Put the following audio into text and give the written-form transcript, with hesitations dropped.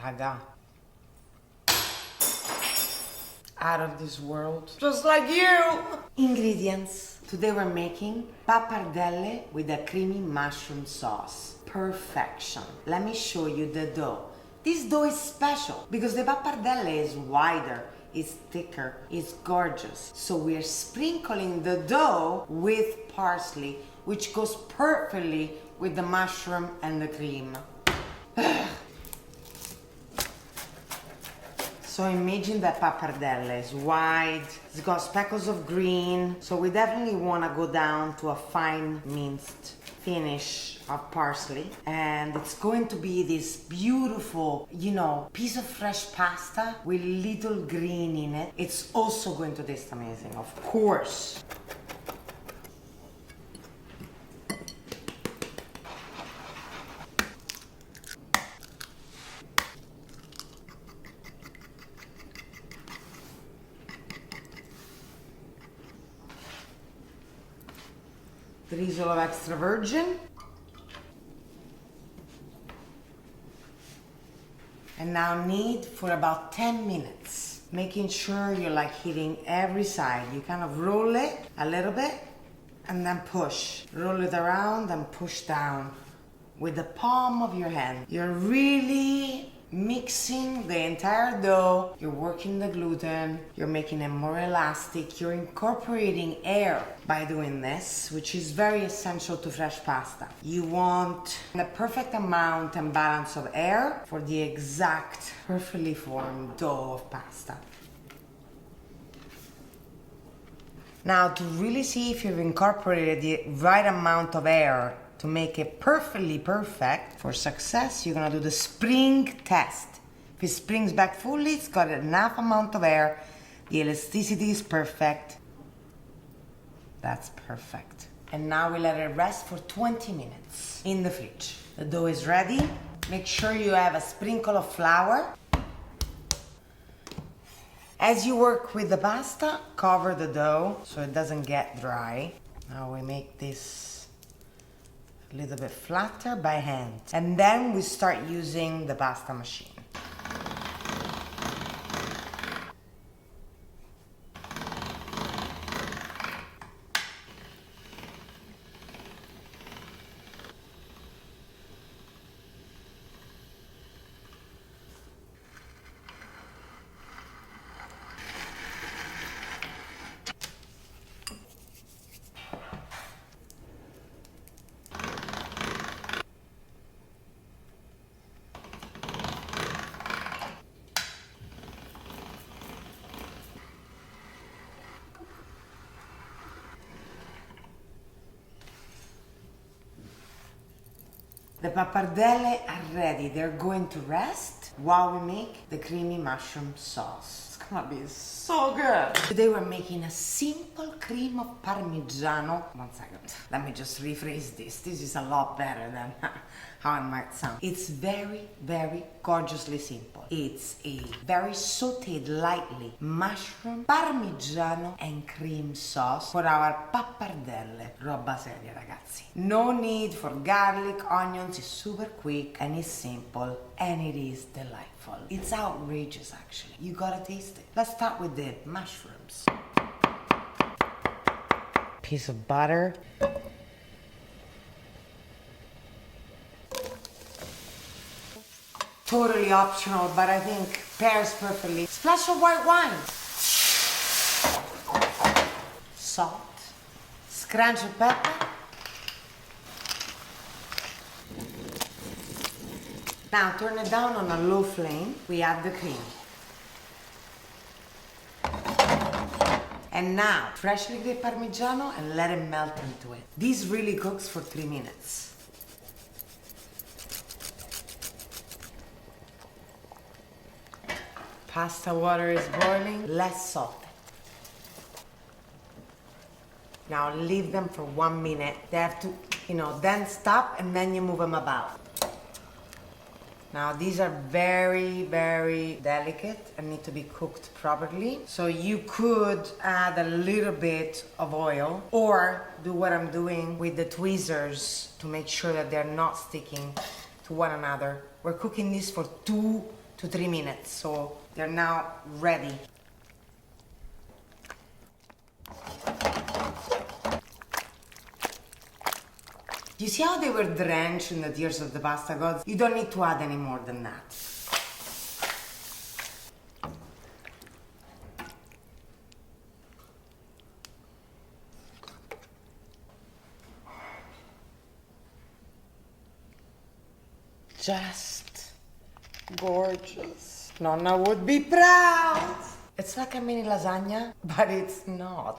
raga. Out of this world. Just like you! Ingredients. Today we're making pappardelle with a creamy mushroom sauce. Perfection. Let me show you the dough. This dough is special because the pappardelle is wider, is thicker, is gorgeous. So we're sprinkling the dough with parsley, which goes perfectly with the mushroom and the cream. So imagine that pappardelle is wide, it's got speckles of green, so we definitely want to go down to a fine minced finish of parsley, and it's going to be this beautiful, piece of fresh pasta with little green in it. It's also going to taste amazing, of course. Drizzle of extra virgin. And now knead for about 10 minutes, making sure you're like hitting every side. You kind of roll it a little bit and then push. Roll it around and push down with the palm of your hand. You're really mixing the entire dough, you're working the gluten, you're making it more elastic, you're incorporating air by doing this, which is very essential to fresh pasta. You want the perfect amount and balance of air for the exact perfectly formed dough of pasta. Now, to really see if you've incorporated the right amount of air to make it perfectly perfect for success, you're gonna do the spring test. If it springs back fully, it's got enough amount of air, the elasticity is perfect. That's perfect. And now we let it rest for 20 minutes in the fridge. The dough is ready. Make sure you have a sprinkle of flour. As you work with the pasta, cover the dough so it doesn't get dry. Now we make this a little bit flatter by hand. And then we start using the pasta machine. The pappardelle are ready. They're going to rest while we make the creamy mushroom sauce. It's gonna be so good. Today we're making a simple cream of parmigiano. 1 second. Let me just rephrase this. This is a lot better than how it might sound. It's very, very gorgeously simple. It's a very sauteed lightly mushroom, parmigiano and cream sauce for our pappardelle. Roba seria, ragazzi. No need for garlic, onions. It's super quick and it's simple and it is delightful. It's outrageous, actually. You gotta taste it. Let's start with the mushrooms. Piece of butter. Totally optional, but I think pairs perfectly. Splash of white wine. Salt. Scrunch of pepper. Now turn it down on a low flame. We add the cream. And now, freshly grated Parmigiano and let it melt into it. This really cooks for 3 minutes. Pasta water is boiling, less salt. Now leave them for 1 minute. They have to, then stop and then you move them about. Now these are very, very delicate and need to be cooked properly. So you could add a little bit of oil or do what I'm doing with the tweezers to make sure that they're not sticking to one another. We're cooking this for 2 to 3 minutes, so they're now ready. You see how they were drenched in the tears of the pasta gods? You don't need to add any more than that. Just gorgeous. Nonna would be proud. It's like a mini lasagna, but it's not.